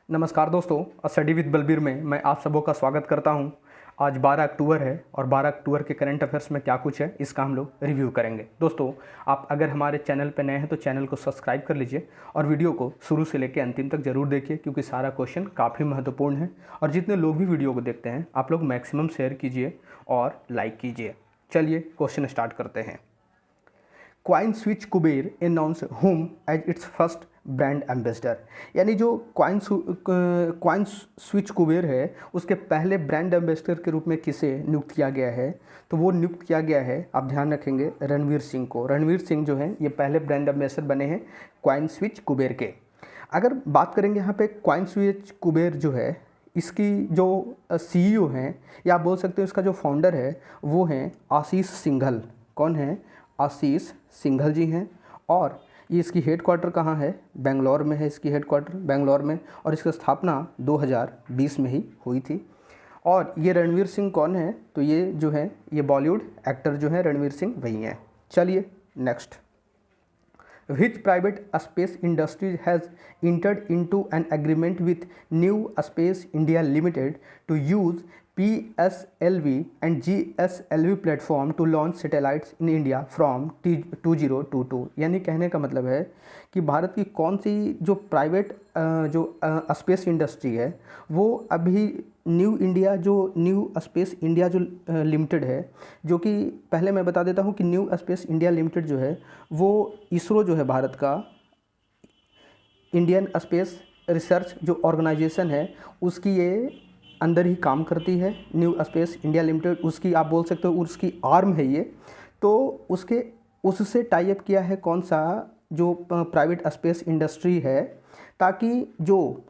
नमस्कार दोस्तों, study with Balbir में मैं आप सबों का स्वागत करता हूं। आज 12 अक्टूबर है और 12 अक्टूबर के करंट अफेयर्स में क्या कुछ है इसका हम लोग रिव्यू करेंगे। दोस्तों, आप अगर हमारे चैनल पर नए हैं तो चैनल को सब्सक्राइब कर लीजिए और वीडियो को शुरू से लेकर अंतिम तक जरूर देखिए, क्योंकि सारा क्वेश्चन काफ़ी महत्वपूर्ण है। और जितने लोग भी वीडियो को देखते हैं आप लोग मैक्सिमम शेयर कीजिए और लाइक कीजिए। चलिए क्वेश्चन स्टार्ट करते हैं। CoinSwitch Kuber announce whom as its first brand ambassador, यानी जो क्वाइन स्विच कुबेर है उसके पहले ब्रांड एम्बेसडर के रूप में किसे नियुक्त किया गया है, तो वो नियुक्त किया गया है, आप ध्यान रखेंगे, रणवीर सिंह को। रणवीर सिंह जो हैं ये पहले ब्रांड एम्बेसडर बने हैं क्वाइन स्विच कुबेर के। अगर बात करेंगे यहाँ पे क्वाइन स्विच कुबेर जो है इसकी जो सीईओ हैं या आप बोल सकते हैं उसका जो फाउंडर है वो हैं आशीष सिंघल। कौन है? आशीष सिंघल जी हैं। और ये इसकी हेडक्वार्टर कहाँ है? बेंगलोर में है इसकी हेडक्वार्टर, बेंगलोर में। और इसकी स्थापना 2020 में ही हुई थी। और ये रणवीर सिंह कौन है? तो ये जो है ये बॉलीवुड एक्टर जो है रणवीर सिंह वही हैं। चलिए next. Which private space industry has entered into an agreement with New Space India Limited to use PSLV and GSLV platform to launch satellites in India from 2022। यानी कहने का मतलब है कि भारत की कौन सी जो प्राइवेट जो स्पेस इंडस्ट्री है वो अभी न्यू स्पेस इंडिया जो लिमिटेड है, जो कि पहले मैं बता देता हूँ कि न्यू स्पेस इंडिया लिमिटेड जो है वो इसरो जो है भारत का इंडियन स्पेस रिसर्च जो ऑर्गेनाइजेशन है उसकी ये अंदर ही काम करती है। न्यू स्पेस इंडिया लिमिटेड उसकी आप बोल सकते हो उसकी आर्म है ये। तो उससे टाई अप किया है कौन सा जो प्राइवेट स्पेस इंडस्ट्री है, ताकि जो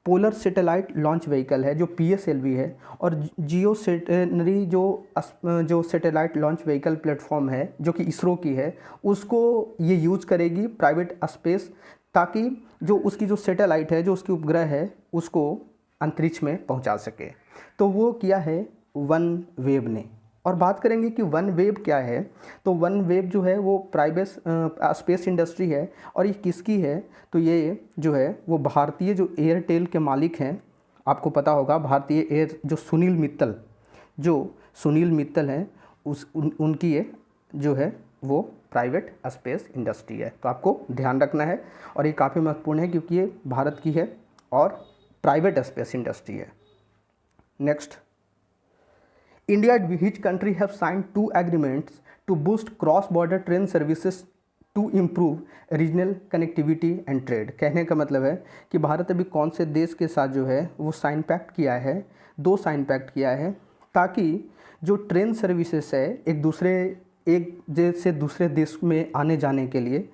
पोलर सैटेलाइट लॉन्च व्हीकल है जो PSLV है और जियो स्टेशनरी जो सैटेलाइट लॉन्च व्हीकल प्लेटफॉर्म है जो कि इसरो की है, उसको ये यूज़ करेगी प्राइवेट स्पेस, ताकि जो उसकी जो सैटेलाइट है जो उसकी उपग्रह है उसको अंतरिक्ष में पहुंचा सके। तो वो किया है वन वेब ने। और बात करेंगे कि वन वेब क्या है, तो वन वेब जो है वो प्राइवेट स्पेस इंडस्ट्री है। और ये किसकी है? तो ये जो है वो भारतीय जो एयरटेल के मालिक हैं, आपको पता होगा भारतीय एयर जो सुनील मित्तल हैं उनकी ये जो है वो प्राइवेट स्पेस इंडस्ट्री है। तो आपको ध्यान रखना है और ये काफ़ी महत्वपूर्ण है क्योंकि ये भारत की है और प्राइवेट स्पेस इंडस्ट्री है। Next. India and which country have signed 2 agreements to boost cross-border train services to improve regional connectivity and trade। कहने का मतलब है कि भारत अभी कौन से देश के साथ जो है वो साइन पैक्ट किया है, 2 साइन पैक्ट किया है, ताकि जो ट्रेन सर्विसेज है एक देश से दूसरे देश में आने जाने के लिए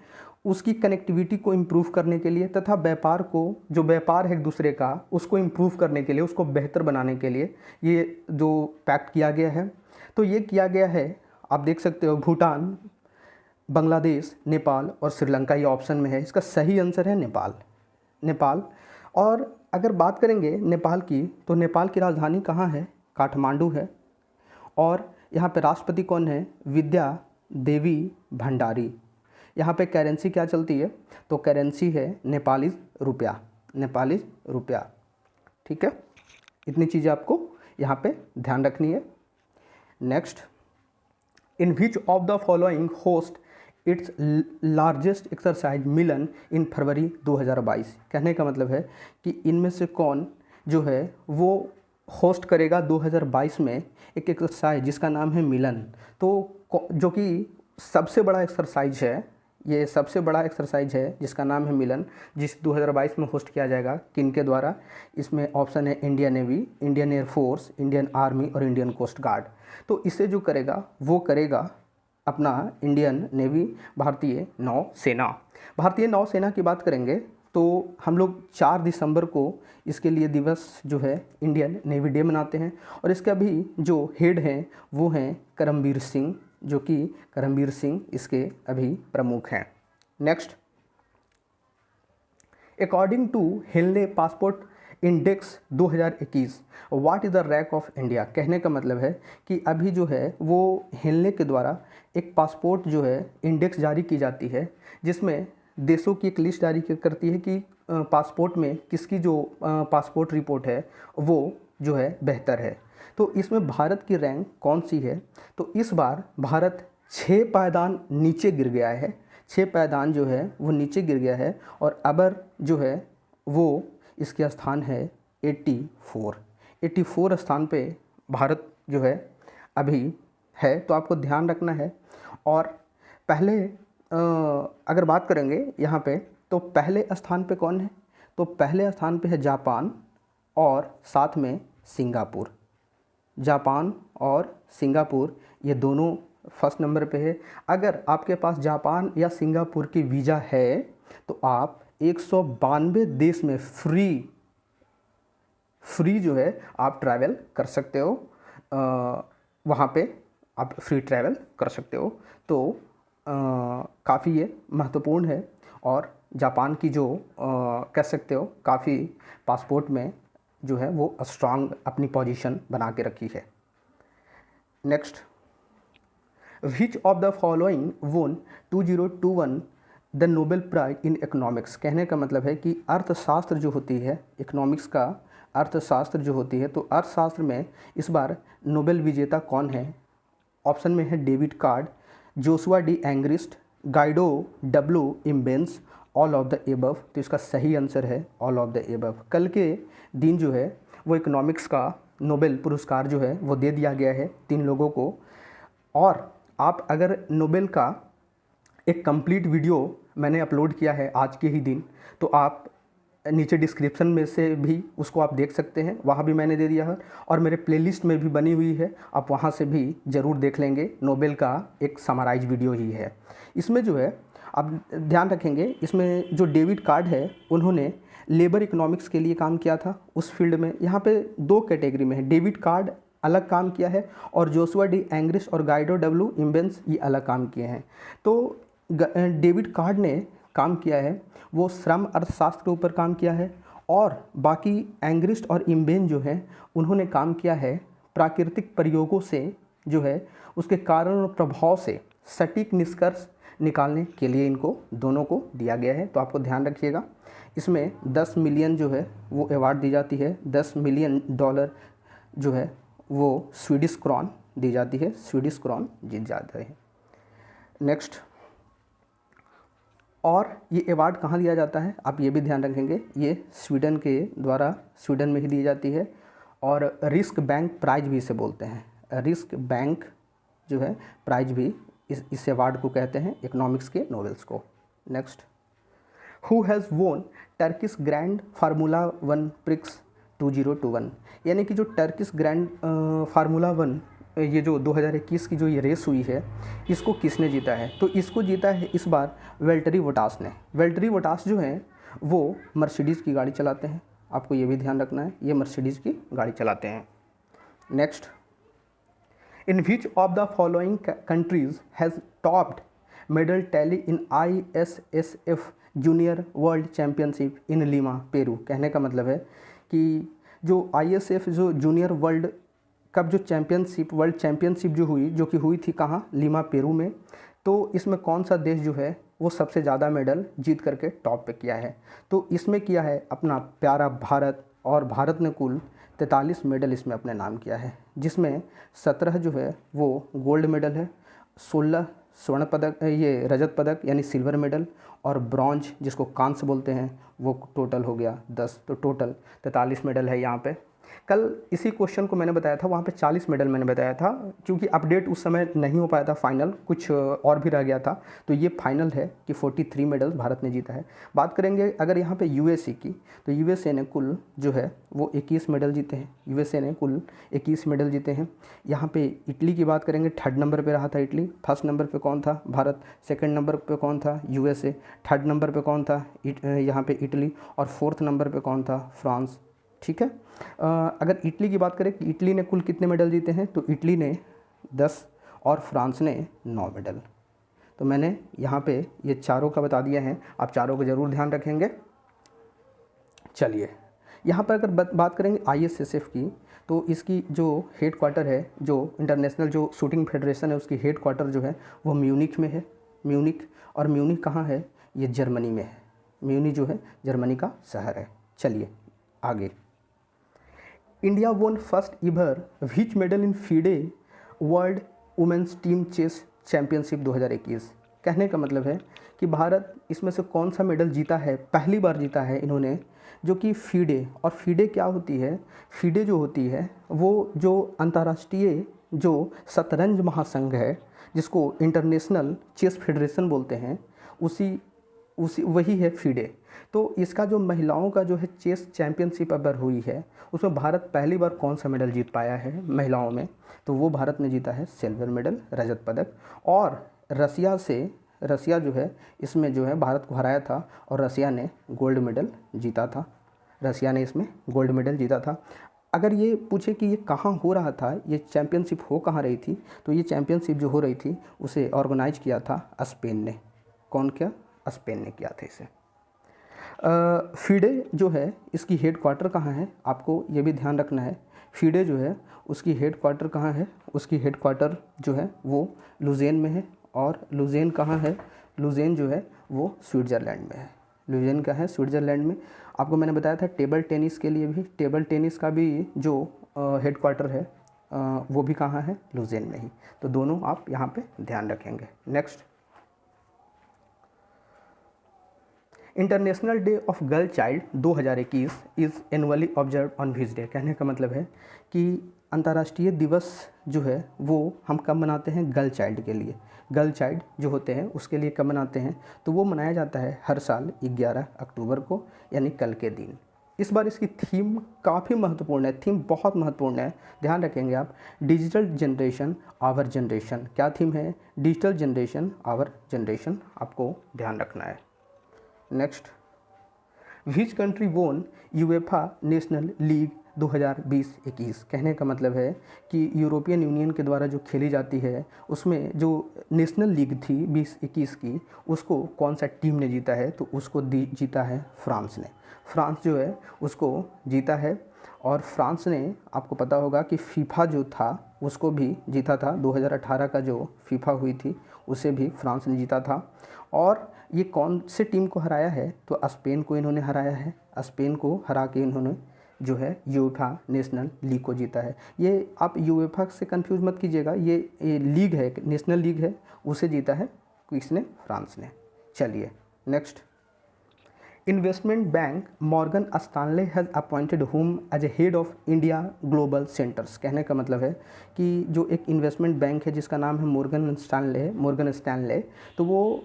उसकी कनेक्टिविटी को इम्प्रूव करने के लिए तथा जो व्यापार है एक दूसरे का उसको इम्प्रूव करने के लिए, उसको बेहतर बनाने के लिए ये जो पैक्ट किया गया है। तो ये किया गया है, आप देख सकते हो, भूटान, बांग्लादेश, नेपाल और श्रीलंका, ये ऑप्शन में है। इसका सही आंसर है नेपाल। और अगर बात करेंगे नेपाल की, तो नेपाल की राजधानी कहाँ है? काठमांडू है। और यहाँ पे राष्ट्रपति कौन है? विद्या देवी भंडारी। यहाँ पे करेंसी क्या चलती है? तो करेंसी है नेपाली रुपया। ठीक है, इतनी चीज़ें आपको यहाँ पे ध्यान रखनी है। Next. In which of the following host its largest exercise Milan in February 2022। कहने का मतलब है कि इनमें से कौन जो है वो होस्ट करेगा 2022 में एक एक्सरसाइज जिसका नाम है मिलन। तो जो कि सबसे बड़ा एक्सरसाइज है, ये सबसे बड़ा एक्सरसाइज है जिसका नाम है मिलन, जिस 2022 में होस्ट किया जाएगा किनके द्वारा? इसमें ऑप्शन है Indian navy, Indian air force, Indian army और इंडियन कोस्ट गार्ड। तो इसे जो करेगा वो करेगा अपना इंडियन नेवी, भारतीय नौसेना की बात करेंगे तो हम लोग 4 दिसंबर को इसके लिए दिवस जो है इंडियन नेवी डे मनाते हैं। और इसके अभी जो हेड हैं वो हैं करमबीर सिंह, जो कि करमबीर सिंह इसके अभी प्रमुख हैं। Next. According to Henley passport index 2021 what is the rank of India. कहने का मतलब है कि अभी जो है वो हेनले के द्वारा एक पासपोर्ट जो है इंडेक्स जारी की जाती है, जिसमें देशों की एक लिस्ट जारी करती है कि पासपोर्ट में किसकी जो पासपोर्ट रिपोर्ट है वो जो है बेहतर है। तो इसमें भारत की रैंक कौन सी है? तो इस बार भारत 6 पायदान नीचे गिर गया है, 6 पायदान जो है वो नीचे गिर गया है और अबर जो है वो इसके स्थान है 84 स्थान पे भारत जो है अभी है। तो आपको ध्यान रखना है। और पहले अगर बात करेंगे यहाँ पे तो पहले स्थान पे कौन है? तो पहले स्थान पे है जापान और साथ में सिंगापुर। जापान और सिंगापुर ये दोनों फर्स्ट नंबर पे है। अगर आपके पास जापान या सिंगापुर की वीज़ा है तो आप 192 देश में फ्री जो है आप ट्रैवल कर सकते हो। वहाँ पे आप फ्री ट्रैवल कर सकते हो। तो काफ़ी ये महत्वपूर्ण है और जापान की जो कह सकते हो काफ़ी पासपोर्ट में जो है वो स्ट्रांग अपनी पोजीशन बना के रखी है। Next, which of the following won 2021 the Nobel prize in economics? कहने का मतलब है कि अर्थशास्त्र जो होती है, इकोनॉमिक्स का अर्थशास्त्र जो होती है, तो अर्थशास्त्र में इस बार नोबेल विजेता कौन है? ऑप्शन में है David card, Joshua D Angrist, Guido W immense, all of the above. तो इसका सही आंसर है ऑल ऑफ द एबव। कल के दिन जो है वो इकोनॉमिक्स का नोबेल पुरस्कार जो है वो दे दिया गया है 3 लोगों को। और आप अगर नोबेल का एक कंप्लीट वीडियो मैंने अपलोड किया है आज के ही दिन, तो आप नीचे डिस्क्रिप्शन में से भी उसको आप देख सकते हैं, वहाँ भी मैंने दे दिया है और मेरे प्लेलिस्ट में भी बनी हुई है, आप वहाँ से भी ज़रूर देख लेंगे। नोबेल का एक समराइज वीडियो ही है। इसमें जो है आप ध्यान रखेंगे, इसमें जो डेविड कार्ड है उन्होंने लेबर इकोनॉमिक्स के लिए काम किया था उस फील्ड में। यहाँ पे 2 कैटेगरी में है, डेविड कार्ड अलग काम किया है और जोशुआ डी एंग्रिस और गाइडो डब्ल्यू इम्बेंस ये अलग काम किए हैं। तो डेविड कार्ड ने काम किया है वो श्रम अर्थशास्त्र के ऊपर काम किया है और बाकी एंग्रिस्ट और इम्बेन जो है उन्होंने काम किया है प्राकृतिक प्रयोगों से जो है उसके कारण और प्रभाव से सटीक निष्कर्ष निकालने के लिए इनको दोनों को दिया गया है। तो आपको ध्यान रखिएगा, इसमें 10 मिलियन जो है वो अवार्ड दी जाती है, $10 मिलियन जो है वो स्वीडिश क्रॉन दी जाती है, स्वीडिश क्रॉन जीत जाता है। नेक्स्ट, और ये अवार्ड कहाँ दिया जाता है आप ये भी ध्यान रखेंगे, ये स्वीडन के द्वारा स्वीडन में ही दी जाती है और रिस्क बैंक प्राइज भी इसे बोलते हैं। रिस्क बैंक जो है प्राइज भी इस अवार्ड को कहते हैं इकोनॉमिक्स के नोबेल्स को। नेक्स्ट, हु हैज़ वोन टर्किश ग्रैंड फार्मूला 1 प्रिक्स 2021? यानी कि जो टर्किश ग्रैंड फार्मूला 1 ये जो 2021 की जो ये रेस हुई है इसको किसने जीता है? तो इसको जीता है इस बार वेल्टरी बोटास ने। वेल्टरी बोटास जो हैं वो मर्सिडीज़ की गाड़ी चलाते हैं, आपको ये भी ध्यान रखना है, ये मर्सिडीज़ की गाड़ी चलाते हैं। Next, in which of the following countries has topped medal tally in ISSF junior world championship in Lima Peru? कहने का मतलब है कि जो ISF जो जूनियर वर्ल्ड कप जो चैम्पियनशिप वर्ल्ड चैम्पियनशिप जो कि हुई थी कहाँ? लीमा पेरू में। तो इसमें कौन सा देश जो है वो सबसे ज़्यादा मेडल जीत करके टॉप पे किया है? तो इसमें किया है अपना प्यारा भारत और भारत ने कुल 43 मेडल इसमें अपने नाम किया है, जिसमें 17 जो है वो गोल्ड मेडल है, 16 स्वर्ण पदक, ये रजत पदक यानी सिल्वर मेडल और ब्रॉन्ज जिसको कांस्य बोलते हैं वो टोटल हो गया 10। तो टोटल 43 मेडल है यहाँ पे। कल इसी क्वेश्चन को मैंने बताया था, वहाँ पे 40 मेडल मैंने बताया था, क्योंकि अपडेट उस समय नहीं हो पाया था फाइनल, कुछ और भी रह गया था। तो ये फाइनल है कि 43 मेडल्स भारत ने जीता है। बात करेंगे अगर यहाँ पे यूएसए की, तो यूएसए ने कुल जो है वो 21 मेडल जीते हैं। यूएसए ने कुल 21 मेडल जीते हैं। यहाँ पे इटली की बात करेंगे, 3rd नंबर पर रहा था इटली। 1st नंबर पर कौन था? भारत। 2nd नंबर पर कौन था? यूएसए। 3rd नंबर पर कौन था? यहाँ पे इटली। और 4th नंबर पर कौन था? फ्रांस। ठीक है। अगर इटली की बात करें कि इटली ने कुल कितने मेडल जीते हैं, तो इटली ने 10 और फ्रांस ने 9 मेडल। तो मैंने यहाँ पे ये चारों का बता दिया है, आप चारों को ज़रूर ध्यान रखेंगे। चलिए, यहाँ पर अगर बात करेंगे ISSF की, तो इसकी जो हेड क्वार्टर है, जो इंटरनेशनल जो शूटिंग फेडरेशन है उसकी हेड क्वार्टर जो है वो म्यूनिख में है। म्यूनिख, और म्यूनिख कहाँ है? ये जर्मनी में है। म्यूनी जो है जर्मनी का शहर है। चलिए आगे। India won first ever which medal in FIDE world women's team chess championship 2021। कहने का मतलब है कि भारत इसमें से कौन सा मेडल जीता है, पहली बार जीता है इन्होंने, जो कि फीडे। और फीडे क्या होती है? फीडे जो होती है वो जो अंतर्राष्ट्रीय जो शतरंज महासंघ है, जिसको इंटरनेशनल चेस फेडरेशन बोलते हैं, उसी उसी वही है फीडे। तो इसका जो महिलाओं का जो है चेस चैंपियनशिप अगर हुई है, उसमें भारत पहली बार कौन सा मेडल जीत पाया है महिलाओं में, तो वो भारत ने जीता है सिल्वर मेडल, रजत पदक। और रसिया जो है इसमें जो है भारत को हराया था और रसिया ने गोल्ड मेडल जीता था। रसिया ने इसमें गोल्ड मेडल जीता था। अगर ये पूछे कि ये कहाँ हो रहा था, ये चैंपियनशिप हो कहाँ रही थी, तो ये चैंपियनशिप जो हो रही थी उसे ऑर्गेनाइज किया था स्पेन ने। कौन किया? स्पेन ने किया था इसे। फीडे जो है इसकी हेड क्वार्टर कहाँ है, आपको ये भी ध्यान रखना है। फीडे जो है उसकी हेड क्वार्टर कहाँ है? उसकी हेड क्वार्टर जो है वो लुज़ेन में है। और लुज़ेन कहाँ है? लुज़ेन जो है वो स्विट्ज़रलैंड में है। लुज़ेन का है स्विट्ज़रलैंड में। आपको मैंने बताया था टेबल टेनिस के लिए भी, टेबल टेनिस का भी जो हेड क्वार्टर है वो भी कहाँ है? लुज़ेन में ही। तो दोनों आप यहाँ पे ध्यान रखेंगे। Next, international day of girl child 2021 is annually observe on which day. कहने का मतलब है कि अंतर्राष्ट्रीय दिवस जो है वो हम कब मनाते हैं? गर्ल चाइल्ड के लिए। गर्ल चाइल्ड जो होते हैं उसके लिए कब मनाते हैं? तो वो मनाया जाता है हर साल 11 अक्टूबर को, यानी कल के दिन। इस बार इसकी थीम काफ़ी महत्वपूर्ण है, थीम बहुत महत्वपूर्ण है, ध्यान रखेंगे आप। Digital generation our generation. क्या थीम है? डिजिटल जनरेशन आवर जनरेशन, आपको ध्यान रखना है। Next, which country won UEFA national league 2020-21। कहने का मतलब है कि यूरोपियन यूनियन के द्वारा जो खेली जाती है उसमें जो नेशनल लीग थी 2021 की, उसको कौन सा टीम ने जीता है? तो उसको जीता है फ्रांस ने। फ्रांस जो है उसको जीता है। और फ्रांस ने, आपको पता होगा कि फीफा जो था उसको भी जीता था। 2018 का जो फीफा हुई थी उसे भी फ्रांस ने जीता था। और ये कौन से टीम को हराया है? तो स्पेन को इन्होंने हराया है। स्पेन को हरा के इन्होंने जो है यूएफा नेशनल लीग को जीता है। ये आप यूएफा से कंफ्यूज मत कीजिएगा, ये लीग है, नेशनल लीग है, उसे जीता है किसने? फ्रांस ने। चलिए next, investment bank Morgan Stanley has appointed whom as a head of India global centres. कहने का मतलब है कि जो एक इन्वेस्टमेंट बैंक है जिसका नाम है मॉर्गन स्टैनले, तो वो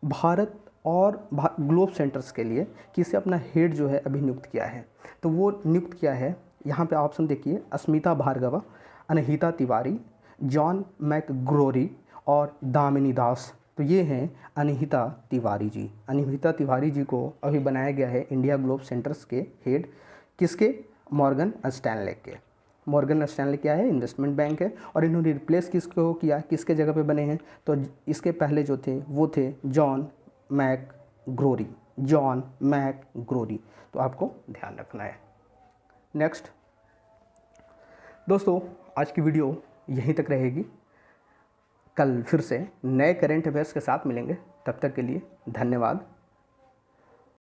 भारत और ग्लोब सेंटर्स के लिए किसे अपना हेड जो है अभी नियुक्त किया है? तो वो नियुक्त किया है, यहाँ पे ऑप्शन देखिए, अस्मिता भार्गवा, अनहिता तिवारी, जॉन मैकग्रोरी और दामिनी दास। तो ये हैं अनहिता तिवारी जी। अनहिता तिवारी जी को अभी बनाया गया है इंडिया ग्लोब सेंटर्स के हेड। किसके? मॉर्गन स्टैनले के। मॉर्गन स्टैनले क्या है? इन्वेस्टमेंट बैंक है। और इन्होंने रिप्लेस किसको किया, किसके जगह पे बने हैं? तो इसके पहले जो थे वो थे जॉन मैकग्रोरी। तो आपको ध्यान रखना है। नेक्स्ट दोस्तों, आज की वीडियो यहीं तक रहेगी। कल फिर से नए करेंट अफेयर्स के साथ मिलेंगे। तब तक के लिए धन्यवाद।